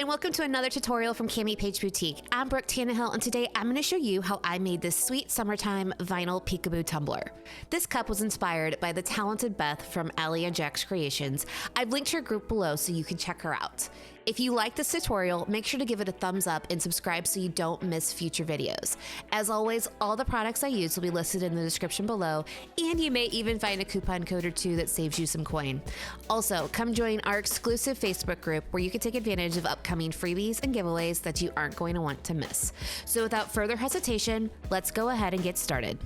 and welcome to another tutorial from CamiPaige Boutique. I'm Brooke Tannehill, and today I'm going to show you how I made this sweet summertime vinyl peekaboo tumbler. This cup was inspired by the talented Beth from Allie and Jack's Creations. I've linked her group below so you can check her out. If you like this tutorial, make sure to give it a thumbs up and subscribe so you don't miss future videos. As always, all the products I use will be listed in the description below, and you may even find a coupon code or two that saves you some coin. Also, come join our exclusive Facebook group where you can take advantage of upcoming freebies and giveaways that you aren't going to want to miss. So without further hesitation, let's go ahead and get started.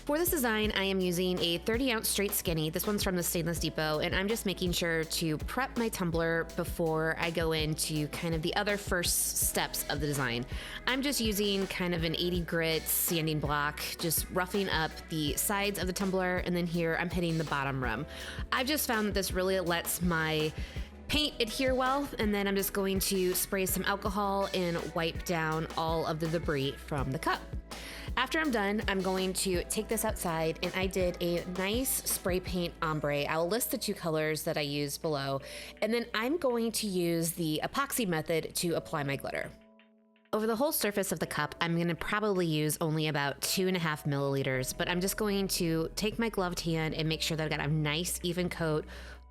For this design, I am using a 30-ounce straight skinny. This one's from the Stainless Depot, and I'm just making sure to prep my tumbler before I go into kind of the other first steps of the design. I'm just using kind of an 80 grit sanding block, just roughing up the sides of the tumbler, and then here I'm hitting the bottom rim. I've just found that this really lets my paint adhere well, and then I'm just going to spray some alcohol and wipe down all of the debris from the cup. After I'm done, I'm going to take this outside, and I did a nice spray paint ombre. I'll list the two colors that I used below, and then I'm going to use the epoxy method to apply my glitter. Over the whole surface of the cup, I'm going to probably use only about 2.5 milliliters, but I'm just going to take my gloved hand and make sure that I've got a nice even coat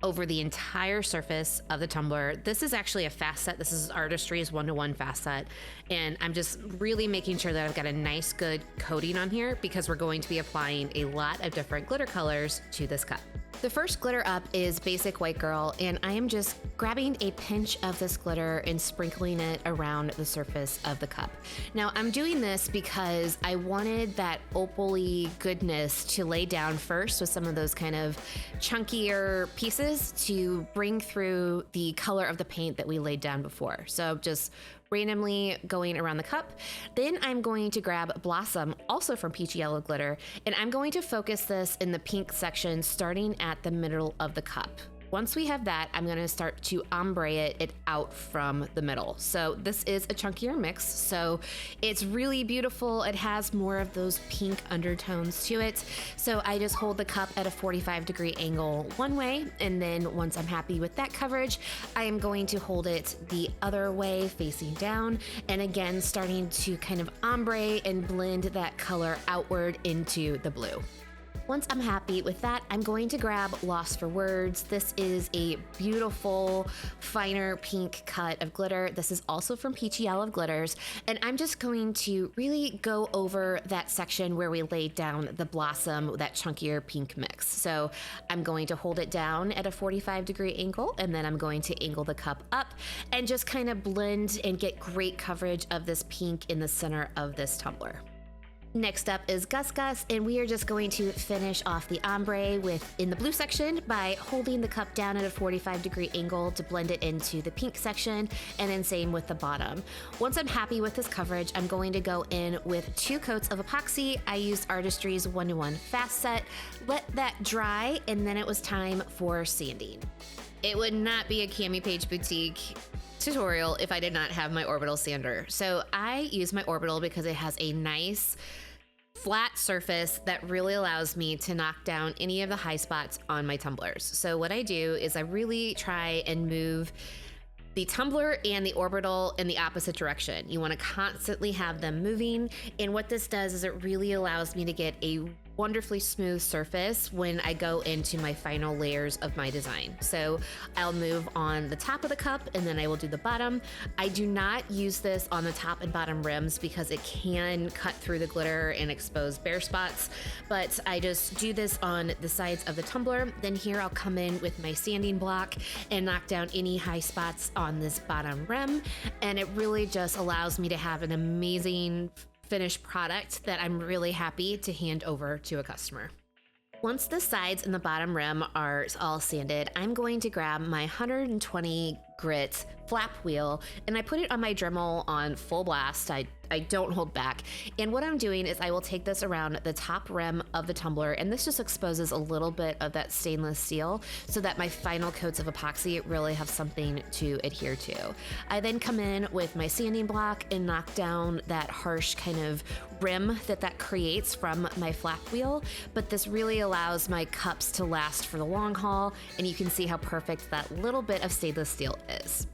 over the entire surface of the tumbler. This is actually a fast set. This is Artistry's 1-to-1 fast set. And I'm just really making sure that I've got a nice good coating on here because we're going to be applying a lot of different glitter colors to this cup. The first glitter up is Basic White Girl, and I am just grabbing a pinch of this glitter and sprinkling it around the surface of the cup. Now I'm doing this because I wanted that opal-y goodness to lay down first with some of those kind of chunkier pieces to bring through the color of the paint that we laid down before. So just randomly going around the cup. Then I'm going to grab Blossom, also from Peachy Yellow Glitter, and I'm going to focus this in the pink section starting at the middle of the cup. Once we have that, I'm going to start to ombre it out from the middle. So this is a chunkier mix, so it's really beautiful. It has more of those pink undertones to it. So I just hold the cup at a 45-degree angle one way, and then once I'm happy with that coverage, I am going to hold it the other way facing down, and again starting to kind of ombre and blend that color outward into the blue. Once I'm happy with that, I'm going to grab Lost for Words. This is a beautiful, finer pink cut of glitter. This is also from Peachy Yellow Glitters, and I'm just going to really go over that section where we laid down the Blossom, that chunkier pink mix. So I'm going to hold it down at a 45-degree angle, and then I'm going to angle the cup up and just kind of blend and get great coverage of this pink in the center of this tumbler. Next up is Gus Gus, and we are just going to finish off the ombre in the blue section by holding the cup down at a 45-degree angle to blend it into the pink section, and then same with the bottom. Once I'm happy with this coverage, I'm going to go in with 2 coats of epoxy. I used Artistry's 1-to-1 fast set, let that dry, and then it was time for sanding. It would not be a CamiPaige Boutique tutorial if I did not have my orbital sander. So I use my orbital because it has a nice flat surface that really allows me to knock down any of the high spots on my tumblers. So what I do is I really try and move the tumbler and the orbital in the opposite direction. You want to constantly have them moving, and what this does is it really allows me to get a wonderfully smooth surface when I go into my final layers of my design. So I'll move on the top of the cup, and then I will do the bottom. I do not use this on the top and bottom rims because it can cut through the glitter and expose bare spots, but I just do this on the sides of the tumbler. Then here I'll come in with my sanding block and knock down any high spots on this bottom rim, and it really just allows me to have an amazing finished product that I'm really happy to hand over to a customer. Once the sides and the bottom rim are all sanded, I'm going to grab my 120 grit flap wheel, and I put it on my Dremel on full blast. I don't hold back. And what I'm doing is I will take this around the top rim of the tumbler, and this just exposes a little bit of that stainless steel so that my final coats of epoxy really have something to adhere to. I then come in with my sanding block and knock down that harsh kind of rim that creates from my flap wheel, but this really allows my cups to last for the long haul, and you can see how perfect that little bit of stainless steel is.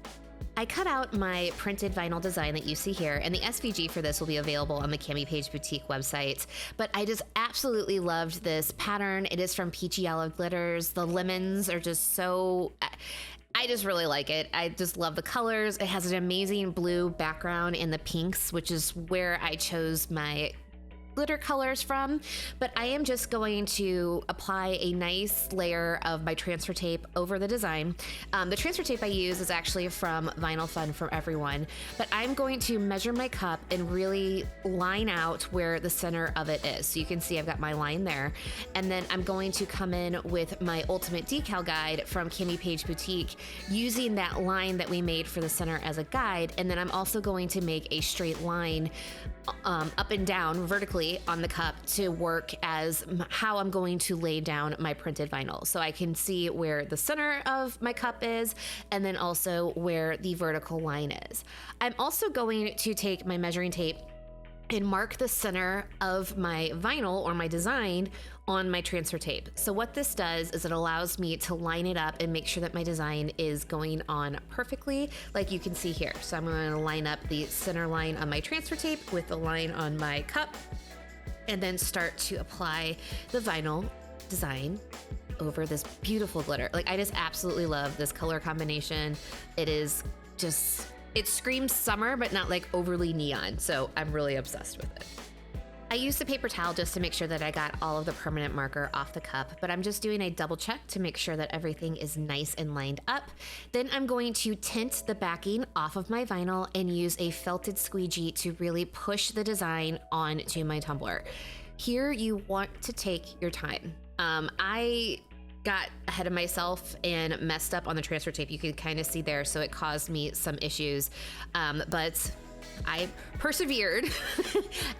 I cut out my printed vinyl design that you see here, and the SVG for this will be available on the CamiPaige Boutique website. But I just absolutely loved this pattern. It is from Peachy Olive Glitters. The lemons are just so... I just really like it. I just love the colors. It has an amazing blue background in the pinks, which is where I chose my glitter colors from, but I am just going to apply a nice layer of my transfer tape over the design. The transfer tape I use is actually from Vinyl Fun for Everyone, but I'm going to measure my cup and really line out where the center of it is. So you can see I've got my line there, and then I'm going to come in with my Ultimate Decal Guide from CamiPaige Boutique, using that line that we made for the center as a guide, and then I'm also going to make a straight line up and down vertically on the cup to work as how I'm going to lay down my printed vinyl. So I can see where the center of my cup is, and then also where the vertical line is. I'm also going to take my measuring tape and mark the center of my vinyl or my design on my transfer tape. So what this does is it allows me to line it up and make sure that my design is going on perfectly, like you can see here. So I'm going to line up the center line on my transfer tape with the line on my cup, and then start to apply the vinyl design over this beautiful glitter. Like, I just absolutely love this color combination. It is just, it screams summer, but not like overly neon. So I'm really obsessed with it. I used the paper towel just to make sure that I got all of the permanent marker off the cup, but I'm just doing a double check to make sure that everything is nice and lined up. Then I'm going to tint the backing off of my vinyl and use a felted squeegee to really push the design onto my tumbler. Here you want to take your time. I got ahead of myself and messed up on the transfer tape. You can kind of see there, so it caused me some issues, but I persevered,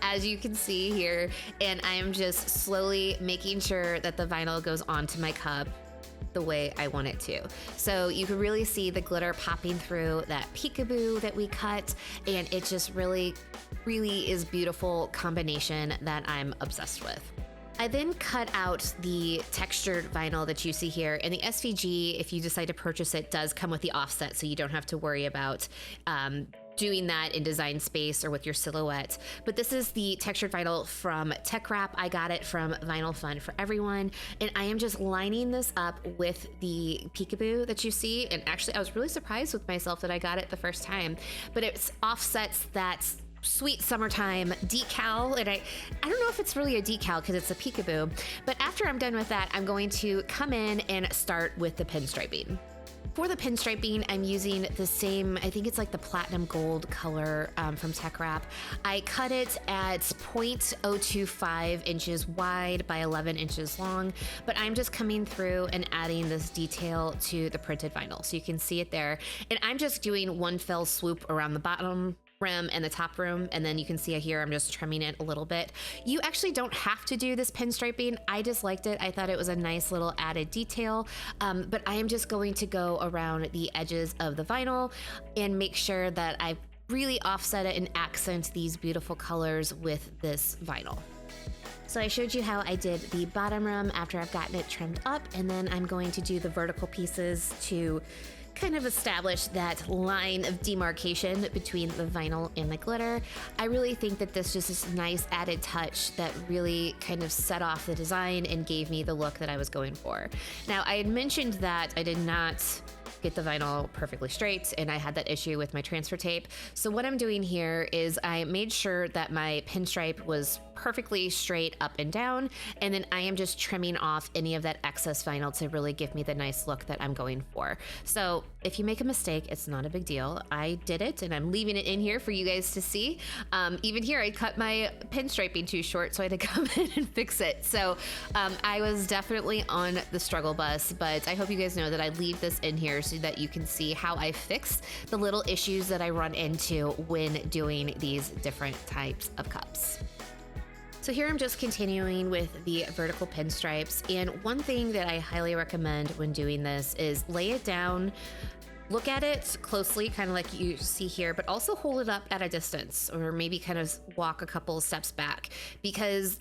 as you can see here, and I am just slowly making sure that the vinyl goes onto my cup the way I want it to. So you can really see the glitter popping through that peekaboo that we cut, and it just really is beautiful combination that I'm obsessed with. I then cut out the textured vinyl that you see here, and the SVG, if you decide to purchase it, does come with the offset, so you don't have to worry about doing that in Design Space or with your silhouette. But this is the textured vinyl from TechWrap. I got it from Vinyl Fun for Everyone, and I am just lining this up with the peekaboo that you see. And actually, I was really surprised with myself that I got it the first time, but it offsets that sweet summertime decal, and I don't know if it's really a decal because it's a peekaboo, but after I'm done with that, I'm going to come in and start with the pinstriping. For the pinstriping, I'm using the same, I think it's like the platinum gold color from TechWrap. I cut it at 0.025 inches wide by 11 inches long, but I'm just coming through and adding this detail to the printed vinyl. So you can see it there. And I'm just doing one fell swoop around the bottom rim and the top rim, and then you can see here I'm just trimming it a little bit. You actually don't have to do this pinstriping. I just liked it. I thought it was a nice little added detail, but I am just going to go around the edges of the vinyl and make sure that I really offset it and accent these beautiful colors with this vinyl. So I showed you how I did the bottom rim after I've gotten it trimmed up, and then I'm going to do the vertical pieces to kind of establish that line of demarcation between the vinyl and the glitter. I really think that this just is a nice added touch that really kind of set off the design and gave me the look that I was going for. Now, I had mentioned that I did not get the vinyl perfectly straight, and I had that issue with my transfer tape. So what I'm doing here is I made sure that my pinstripe was perfectly straight up and down, and then I am just trimming off any of that excess vinyl to really give me the nice look that I'm going for. So if you make a mistake, it's not a big deal. I did it, and I'm leaving it in here for you guys to see. Even here, I cut my pinstriping too short, so I had to come in and fix it. So I was definitely on the struggle bus, but I hope you guys know that I leave this in here so that you can see how I fix the little issues that I run into when doing these different types of cups. So here I'm just continuing with the vertical pinstripes, and one thing that I highly recommend when doing this is lay it down, look at it closely, kind of like you see here, but also hold it up at a distance, or maybe kind of walk a couple steps back, because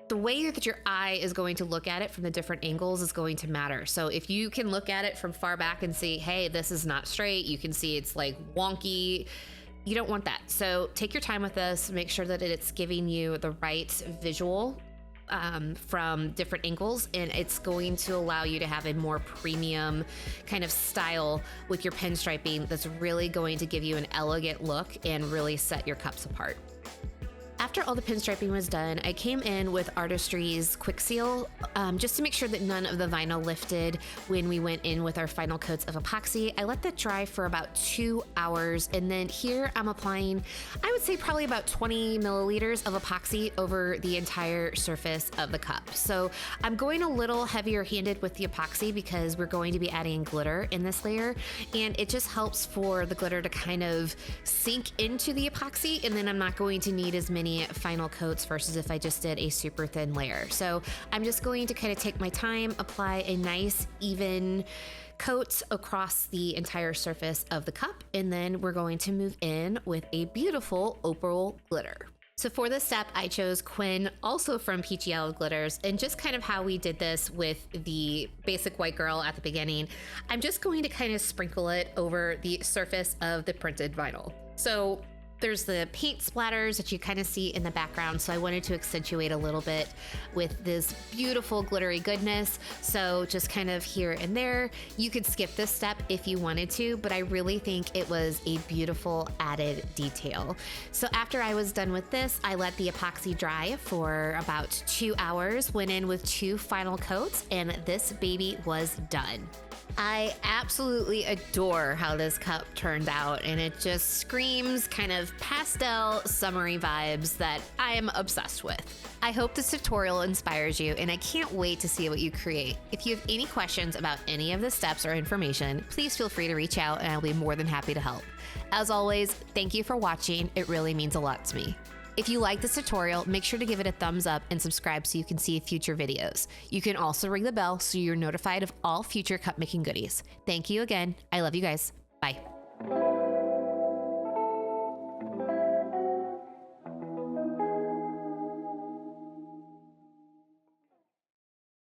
the way that your eye is going to look at it from the different angles is going to matter. So if you can look at it from far back and see, hey, this is not straight, you can see it's like wonky, you don't want that. So take your time with this, make sure that it's giving you the right visual from different angles, and it's going to allow you to have a more premium kind of style with your pinstriping that's really going to give you an elegant look and really set your cups apart. After all the pinstriping was done, I came in with Artistry's Quick Seal just to make sure that none of the vinyl lifted when we went in with our final coats of epoxy. I let that dry for about 2 hours, and then here I'm applying, I would say probably about 20 milliliters of epoxy over the entire surface of the cup. So I'm going a little heavier handed with the epoxy because we're going to be adding glitter in this layer, and it just helps for the glitter to kind of sink into the epoxy, and then I'm not going to need as many final coats versus if I just did a super thin layer. So I'm just going to kind of take my time, apply a nice even coat across the entire surface of the cup, and then we're going to move in with a beautiful opal glitter. So for this step, I chose Quinn, also from Peachy Olive Glitters, and just kind of how we did this with the basic white girl at the beginning, I'm just going to kind of sprinkle it over the surface of the printed vinyl. So there's the paint splatters that you kind of see in the background, so I wanted to accentuate a little bit with this beautiful glittery goodness. So just kind of here and there. You could skip this step if you wanted to, but I really think it was a beautiful added detail. So after I was done with this, I let the epoxy dry for about 2 hours, went in with 2 final coats, and this baby was done. I absolutely adore how this cup turned out, and it just screams kind of pastel summery vibes that I am obsessed with. I hope this tutorial inspires you, and I can't wait to see what you create. If you have any questions about any of the steps or information, please feel free to reach out and I'll be more than happy to help. As always, thank you for watching. It really means a lot to me. If you like this tutorial, make sure to give it a thumbs up and subscribe so you can see future videos. You can also ring the bell so you're notified of all future cup making goodies. Thank you again. I love you guys. Bye.